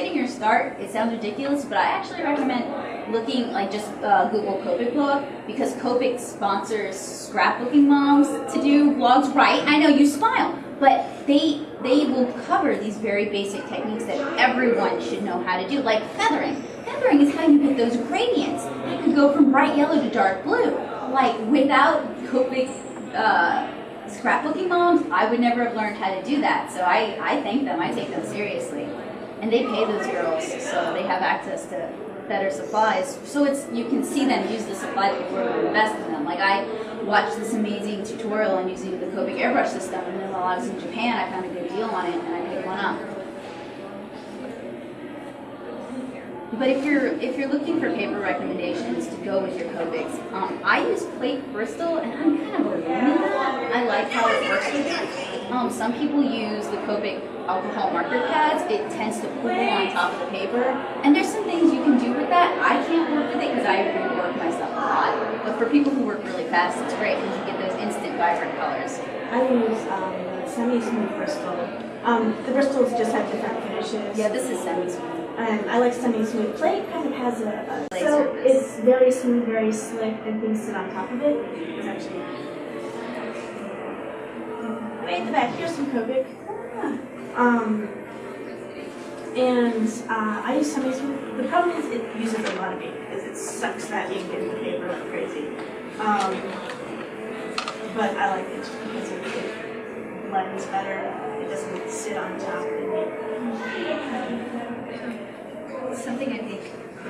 getting your start, it sounds ridiculous, but I actually recommend looking, like, just Google Copic blog, because Copic sponsors scrapbooking moms to do blogs. Right, I know you smile, but they will cover these very basic techniques that everyone should know how to do, like feathering. Feathering is how you get those gradients. You could go from bright yellow to dark blue. Like, without Copic scrapbooking moms, I would never have learned how to do that. So I thank them. I take them seriously. And they pay those girls, so they have access to better supplies. So you can see them use the supplies before they invest in them. Like, I watched this amazing tutorial on using the Copic airbrush system, and then while I was in Japan, I found a good deal on it, and I picked one up. But if you're looking for paper recommendations to go with your Copics, I use Plate Bristol, and I'm kind of a fan of that. I like how it works with it. Some people use the Copic alcohol marker pads. It tends to pool on top of the paper, and there's some things you can do with that. I can't work with it because I rework my stuff a lot. But for people who work really fast, it's great because you get those instant vibrant colors. I use semi-smooth Bristol. The Bristols just have different finishes. Yeah, this is semi-smooth. And I like semi-smooth. Plate kind of has so it's very smooth, very slick, and things sit on top of it. It's actually way at the back. Here's some Copic. I use semi-smooth. The problem is it uses a lot of ink because it sucks that ink into the paper like crazy. But I like it because it blends better. It doesn't sit on top of the ink. Something I think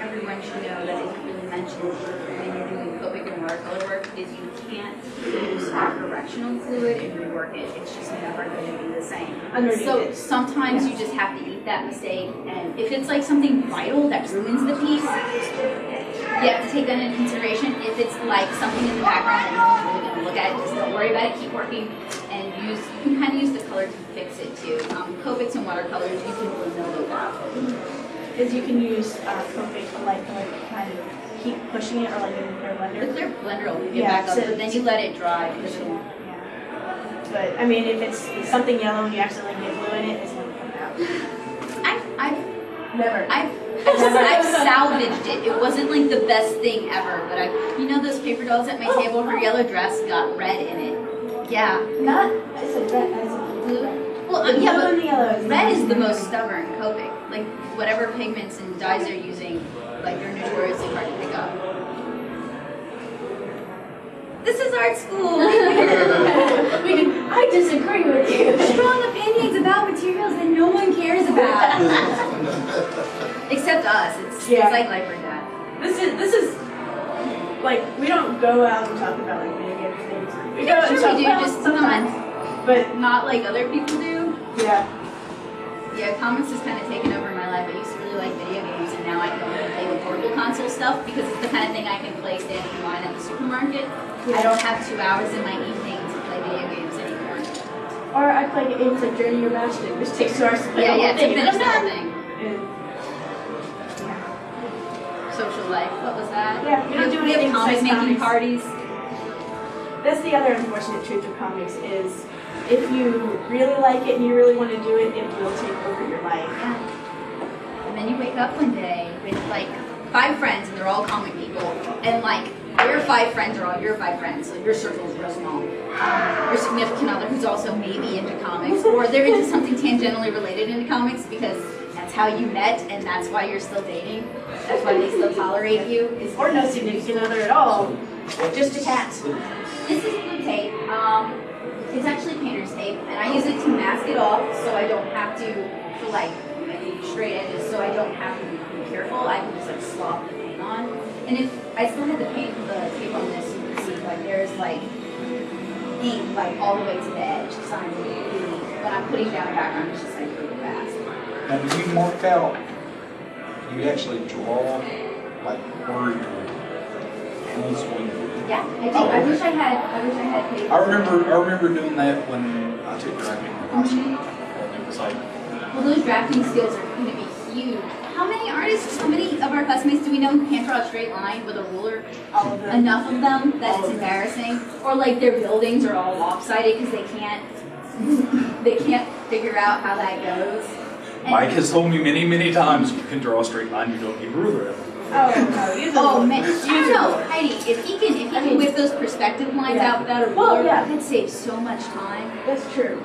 everyone should know that isn't really mentioned when you're doing Copic and watercolor work is you can't use correctional fluid and rework it. It's just never going to be the same. So sometimes you just have to eat that mistake, and if it's like something vital that ruins the piece, you have to take that into consideration. If it's like something in the background that no one's really going to look at, just don't worry about it, keep working, and you can kind of use the color to fix it too. Copics and watercolors, you can vanilla that. Is you can use Copic like kind of keep pushing it, or like in their blender. But their blender will get back up, but then you let it dry. Yeah. But I mean, if it's something yellow and you accidentally get glue in it, it's gonna come out. I've salvaged it. It wasn't like the best thing ever, but you know those paper dolls at my table, her yellow dress got red in it. Yeah. I said red. I said blue. Well, yeah, but the yellow red is the most stubborn Copic. Like, whatever pigments and dyes they're using, like, they're notoriously hard to pick up. This is art school! I disagree with you. Strong opinions about materials that no one cares about. Except us. It's like life or death. This is like, we don't go out and talk about like video game things. We go and talk about just sometimes, but not like other people do. Yeah. Yeah, comics has kind of taken over my life. I used to really like video games, and now I can only play the portable console stuff because it's the kind of thing I can play standing in line at the supermarket. Yeah. I don't have 2 hours in my evening to play video games anymore. Or I play games like Journey or Bastion, which takes 2 hours to play the whole thing. To finish that thing. Social life, what was that? Yeah, we don't do anything comics making parties. That's the other unfortunate truth of comics is if you really like it and you really want to do it, it will take over your life. Yeah. And then you wake up one day with like 5 friends and they're all comic people, and like your 5 friends are all your 5 friends, so your circle is real small. Your significant other who's also maybe into comics, or they're into something tangentially related into comics because that's how you met and that's why you're still dating. That's why they still tolerate you. Or no significant other at all. Just a cat. This is blue tape. It's actually painter's tape, and I use it to mask it off so I don't have to, for like straight edges, so I don't have to be careful. I can just like slop the paint on. And if I still had the tape on this, you can see like there's like ink like all the way to the edge. So when I'm putting down a background, it's just like really fast. Now, do you mark out? Do you actually draw like where your animals going to be? Yeah, I do. I wish I had paper. I remember doing that when I took drafting in high school. And it was like, well, those drafting skills are going to be huge. How many of our classmates do we know who can't draw a straight line with a ruler? All of them. Enough of them that it's embarrassing. Or like their buildings are all lopsided because they can't figure out how that goes. Mike has told me many, many times, you can draw a straight line, you don't need a ruler. Oh, no, use a Oh ruler. man, I Use don't a know, ruler. Heidi. If he can whip those perspective lines Yeah. out without a Well, ruler, yeah. that save so much time. That's true.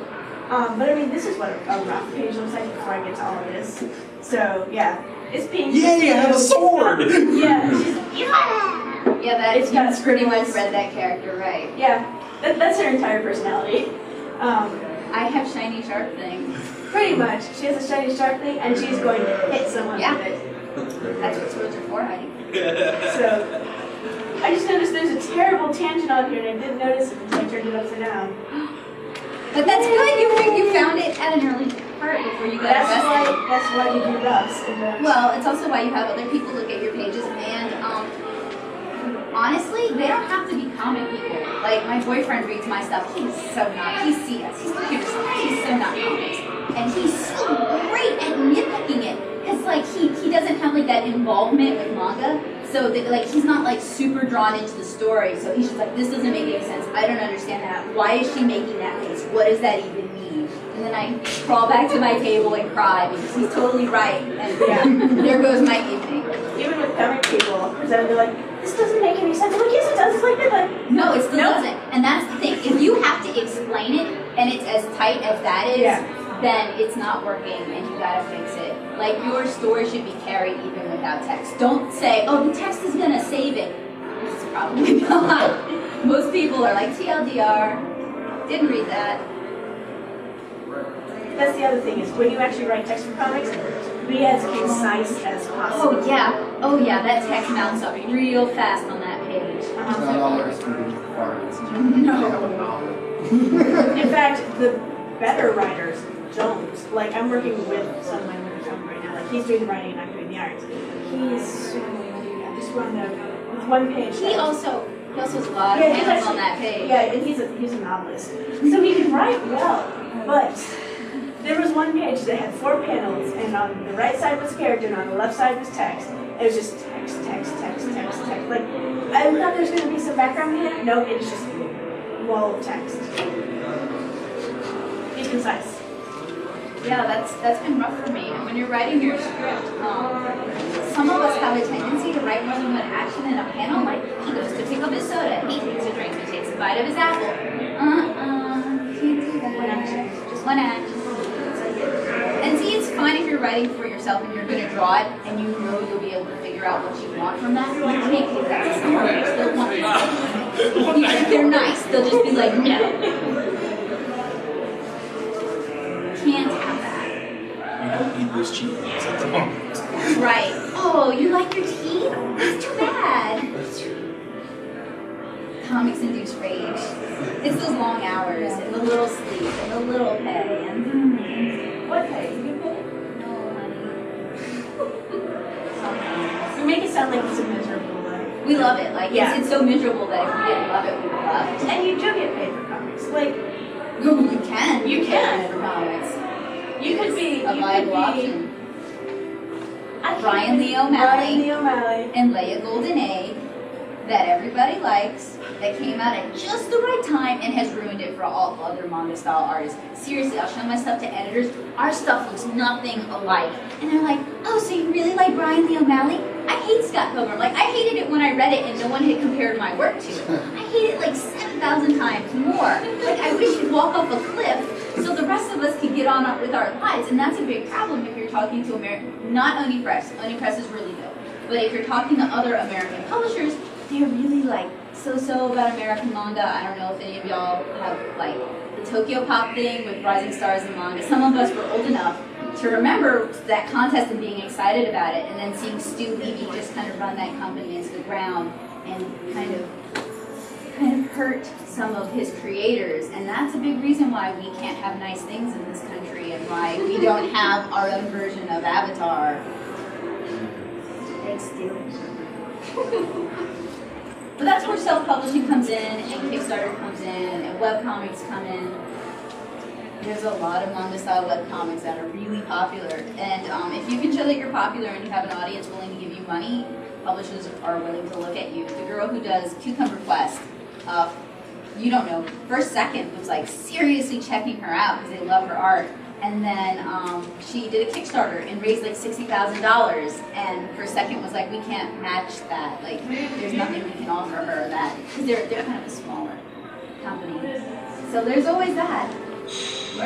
But I mean, this is what a rough page looks like before I get to all of this. So, yeah. It's pink. Yay, I have a sword! Yeah, Yeah, that It's got you pretty much scribbles. read that character right. yeah. That's her entire personality. I have shiny sharp things. Pretty much. She has a shiny sharp thing, and she's going to hit someone Yeah. with it. That's what swords are for, Heidi. So, I just noticed there's a terrible tangent on here, and I didn't notice it until I turned it upside down. But that's good. You found it at an early part before you got invested. That's why you do roughs. And, Well, it's also why you have other people look at your pages, and honestly, they don't have to be comic people. Like, my boyfriend reads my stuff. He's so not. He's CS. He's computer science. He's so not comics. And he's so great at nitpicking it. Because, like, he doesn't have, like, that involvement with manga. So, that, like, he's not, like, super drawn into the story. So he's just like, this doesn't make any sense. I don't understand that. Why is she making that face? What does that even mean? And then I crawl back to my table and cry because he's totally right. And Yeah. there goes my evening. even with comic people, they're like, this doesn't make any sense. I'm like, yes, it does. It's like this. Like, No, it still Nope. doesn't. And that's the thing. If you have to explain it and it's as tight as that is, Yeah. then it's not working and you gotta fix it. Like, your story should be carried even without text. Don't say, oh, the text is gonna save it. It's probably not. Most people are like, TLDR, didn't read that. that's the other thing is when you actually write text for comics, be as concise as possible. Oh yeah, that text mounts up real fast on that page. Not all our students requirements. No. In fact, the better writers don't. Like, I'm working with some of my work right now. Like, he's doing the writing and I'm doing the art. He's so good. Just with one page. He also has a lot of Yeah, he's panels actually- on that page. Yeah, and he's a novelist. So he can write well, but there was one page that had 4 panels, and on the right side was character, and on the left side was text. It was just text, text, text, text, text. Like, I thought there was going to be some background here. No, it's just wall of text. Be concise. Yeah, that's been rough for me. When you're writing your script, some of us have a tendency to write more than one action in a panel. Like, he goes to pick up his soda, he takes a drink, he takes a bite of his apple. Can't do that. One action. Just one action. And see, it's fine if you're writing for yourself and you're going to draw it and you know you'll be able to figure out what you want from that. You can't give that to someone who still wants it. Even if they're nice, they'll just be like, no. Can't have that. You don't need those cheat codes at the moment. Right. Oh, you like your tea? That's too bad. That's true. Comics induce rage. It's those long hours and the little sleep and the little pay and What pay? You pay? no money. You make it sound like it's a miserable life. We love it. Like, Yeah. it's so miserable that if we didn't love it, we would love it. And you do get paid for comics. Like, You can. You can. For comics. you could be. A You viable could be. option. I can't Brian think- Lee O'Malley. Brian Lee O'Malley. And Leia Golden Egg that everybody likes, that came out at just the right time and has ruined it for all other manga style artists. Seriously, I'll show my stuff to editors. Our stuff looks nothing alike. And they're like, oh, so you really like Brian Lee O'Malley? I hate Scott Pilgrim. Like, I hated it when I read it and no one had compared my work to it. I hate it like 7,000 times more. Like, I wish you'd walk off a cliff so the rest of us could get on up with our lives. And that's a big problem if you're talking to not Oni Press. Oni Press is really dope. But if you're talking to other American publishers, they're really like so about American manga. I don't know if any of y'all have like the Tokyo Pop thing with Rising Stars and manga. Some of us were old enough to remember that contest and being excited about it, and then seeing Stu Levy just kind of run that company into the ground and kind of hurt some of his creators. And that's a big reason why we can't have nice things in this country and why we don't have our own version of Avatar. Thanks, Stu. But that's where self-publishing comes in, and Kickstarter comes in, and webcomics come in. There's a lot of manga-style webcomics that are really popular. And if you can show that you're popular and you have an audience willing to give you money, publishers are willing to look at you. The girl who does Cucumber Quest, you don't know, first second was like seriously checking her out because they love her art. And then she did a Kickstarter and raised like $60,000. And for a second was like, we can't match that. Like, there's nothing we can offer her that, because they're kind of a smaller company. So there's always that. He's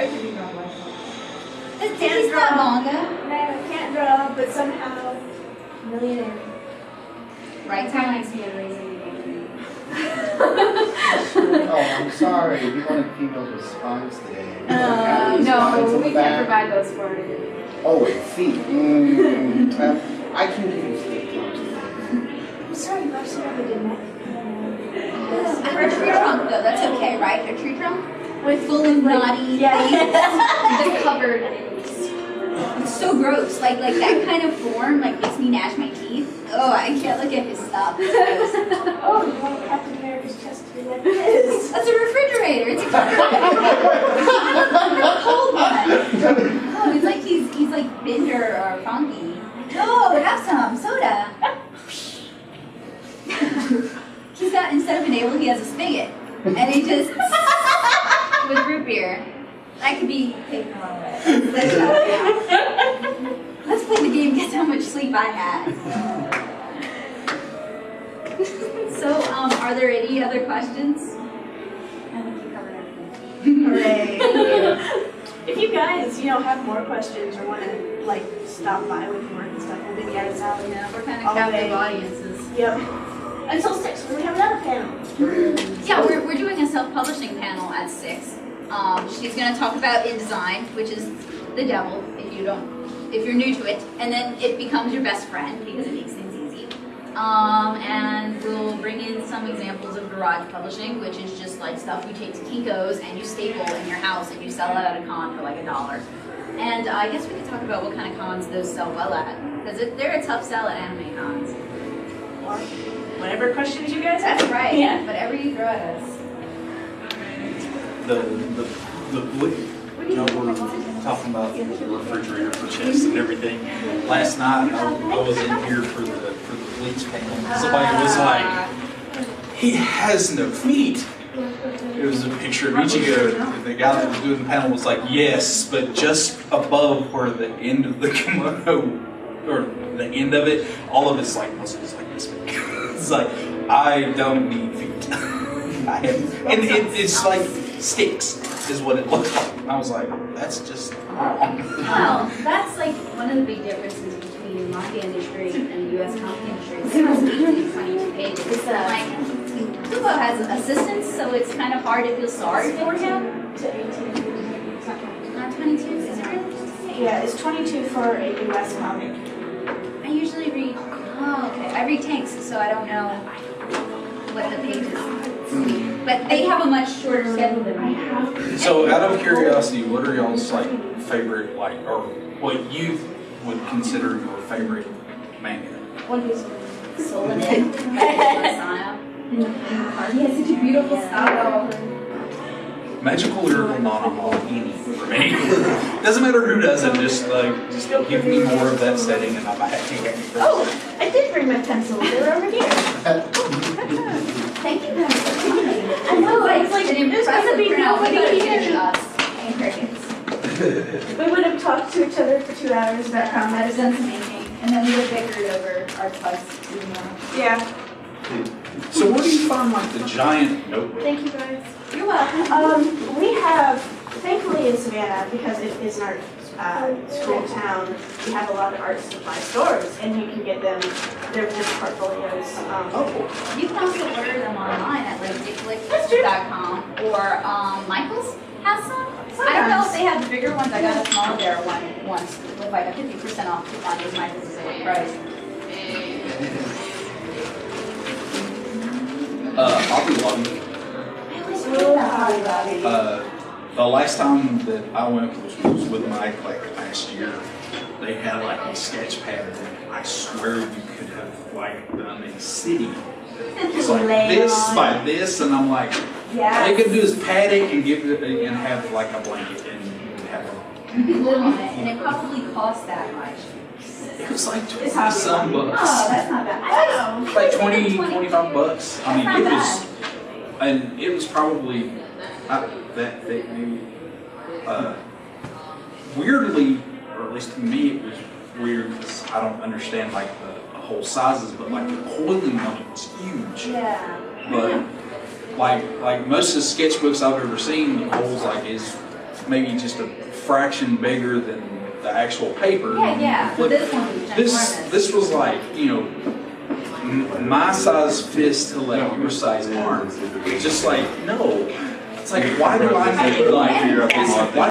not manga. No, can't draw, but somehow millionaire. Right, Kind of makes me a lazy. Oh, I'm sorry. We wanted females with spines today. Spines on No, the we back. can't provide those for you. Oh, wait, feet. I can give you feet. I'm sorry, Marcy never did that. I heard a tree trunk though, that's okay, right? A tree trunk? With full of naughty They're covered in It's so gross. Like that kind of form like makes me gnash my teeth. Oh, I can't look at his stuff. It's gross. Oh, you want Captain America's chest to be like this? That's a refrigerator. It's a cold one. Oh, it's like he's like Bender or Funky. Oh, have some soda. He's got, instead of a navel, he has a spigot, and he just with root beer. That could be taken the wrong way. Let's play the game. Guess how much sleep I had. So, are there any other questions? I think you covered everything. Hooray. If you guys, have more questions or want to, stop by with work and stuff, we'll be out of Sally. Yeah, we're kind All of captive day. audiences. Yep. Until 6, when we have another panel. Yeah, we're doing a self-publishing panel at 6. She's going to talk about InDesign, which is the devil if you're new to it, and then it becomes your best friend because it makes things easy. And we'll bring in some examples of garage publishing, which is just like stuff you take to Kinko's and you staple in your house and you sell it at a con for like $1. And I guess we could talk about what kind of cons those sell well at, because they're a tough sell at anime cons. Or whatever questions you guys have. That's right. Yeah. Whatever you throw at us. The we're talking about the refrigerator for chests and everything. Last night I was in here for the bleach panel. Somebody was like, he has no feet. It was a picture of Ichigo. The guy that was doing the panel was like, yes, but just above where the end of the kimono, or the end of it, all of his like muscles like this big. It's like, I don't need feet. I have, and it's like sticks is what it looks like. And I was like, that's just wrong. Well, that's like one of the big differences between the manga industry and the U.S. comic industry. It's 18, 22 pages. Like, Kubo has assistants, so it's kind of hard to feel sorry for him. To 18. Not 22, is it really? Yeah, it's 22 for a US comic. I usually read, I read Tanks, so I don't know what the pages are. But they have a much shorter schedule than I have. So out of curiosity, what are y'all's like favorite or what you would consider your favorite manga? One Piece. Soul in it. Messiah. He has such a beautiful style. Magical Lyrical Novel, any for me. Doesn't matter who does it, just give me more of that setting and I'm happy. Oh, I did bring my pencils. They were over here. Thank you guys for coming. I know, it's like, An there's gonna be impressive crowd. We nobody gotta finish here. us and crickets. We would have talked to each other for 2 hours about how That's medicine. amazing. And then we would bickered over our tugs even more. Yeah. So where do you find like the giant notebook? Thank you guys. You're welcome. We have, thankfully in Savannah, because it is an art school town, we have a lot of art supply stores, and you can get them, they're just portfolios. You can also order them online at like dicklick.com or Michael's has some. I don't know if they have the bigger ones. I got a small bear one once with like a 50% off coupon because Michael's is a low price. Hobby Lobby. I always forget about Hobby Lobby. The last time that I went was with Mike like last year. They had like a sketch pad that I swear you could have like done a city. It's like this by this, and I'm like, all you could do is pad it and give it and have like a blanket and you would have a. You could live on it, and it probably costs that much. It was like 20-some bucks. Oh, that's not bad. I don't know. Like 20, 25 bucks. I mean, That's it not was, and it was probably not that thick, maybe. weirdly, or at least to me, it was weird because I don't understand like the whole sizes, but like the coiling on it was huge. Yeah. But like most of the sketchbooks I've ever seen, the holes like is maybe just a fraction bigger than the actual paper. Yeah. But this one was This ginormous. this was like, you know, my size fist to like your size arm. Just like, no. It's like, why do I need like, it's like, why